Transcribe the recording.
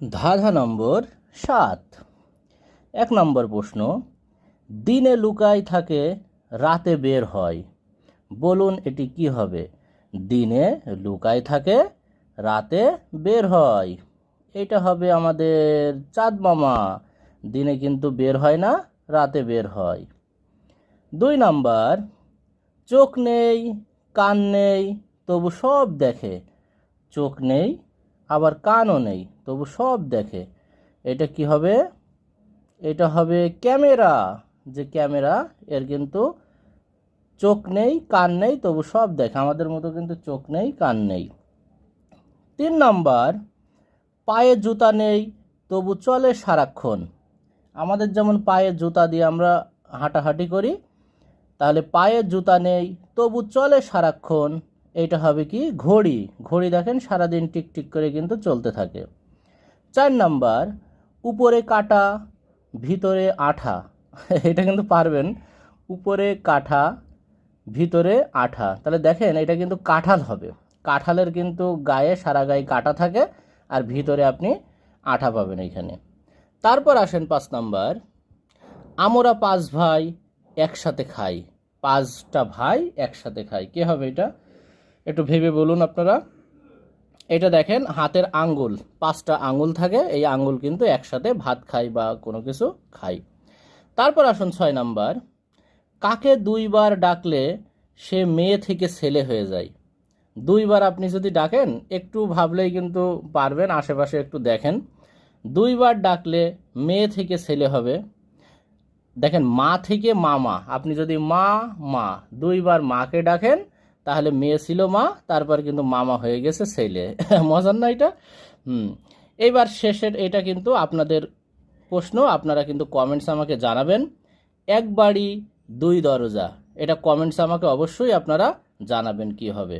ধাঁধা নম্বর ৭। ১ নম্বর প্রশ্ন, দিনে লুকায় থাকে রাতে বের হয়, বলুন এটি কি হবে? দিনে লুকায় থাকে রাতে বের হয়, এটা হবে আমাদের চাঁদ মামা। দিনে কিন্তু বের হয় না, রাতে বের হয়। ২ নাম্বার, চোখ নেই কান নেই তবু সব দেখে। চোখ নেই আবার কানও নেই তবু সব দেখে, এটা কি হবে? এটা হবে ক্যামেরা। যে ক্যামেরা, এর কিন্তু চোখ নেই কান নেই তবু সব দেখে, আমাদের মতো কিন্তু চোখ নেই কান নেই। ৩ নাম্বার, পায়ে জুতা নেই তবু চলে সারাক্ষণ। আমাদের যেমন পায়ে জুতা দিয়ে আমরা হাঁটাহাঁটি করি, তাহলে পায়ে জুতা নেই তবু চলে সারাক্ষণ, এটা হবে কি? ঘড়ি। ঘড়ি দেখেন সারাদিন টিকটিক করে কিন্তু চলতে থাকে। ৪ নাম্বার, উপরে কাটা ভিতরে আঠা। এটা কিন্তু পারবেন, উপরে কাঠা ভিতরে আঠা, তাহলে দেখেন এটা কিন্তু কাঁঠাল হবে। কাঁঠালের কিন্তু গায়ে সারা গায়ে কাটা থাকে আর ভিতরে আপনি আঠা পাবেন এইখানে। তারপর আসেন ৫ নাম্বার, আমরা ৫ ভাই একসাথে খাই। ৫টা ভাই একসাথে খাই, কে হবে এটা? একটু ভেবে বলুন আপনারা। এটা দেখেন হাতের আঙ্গুল, 5টা আঙ্গুল থাকে, এই আঙ্গুল কিন্তু একসাথে ভাত খাই বা কোনো কিছু খাই। তারপর আসুন ৬ নাম্বার, কাকে ২বার ডাকলে সে মেয়ে থেকে ছেলে হয়ে যায়। ২বার আপনি যদি ডাকেন, একটু ভাবলেই কিন্তু পারবেন, আশেপাশে একটু দেখেন। ২বার ডাকলে মেয়ে থেকে ছেলে হবে। দেখেন, মা থেকে মামা, আপনি যদি মা মা ২বার মাকে ডাকেন, তাহলে মেয়ে ছিল মা, তারপর কিন্তু মামা হয়ে গেছে ছেলে। মজার না এটা? এইবার শেষের এটা কিন্তু আপনাদের প্রশ্ন, আপনারা কিন্তু কমেন্টস আমাকে জানাবেন। ১ বাড়ি ২ দরজা, এটা কমেন্টস আমাকে অবশ্যই আপনারা জানাবেন কি হবে।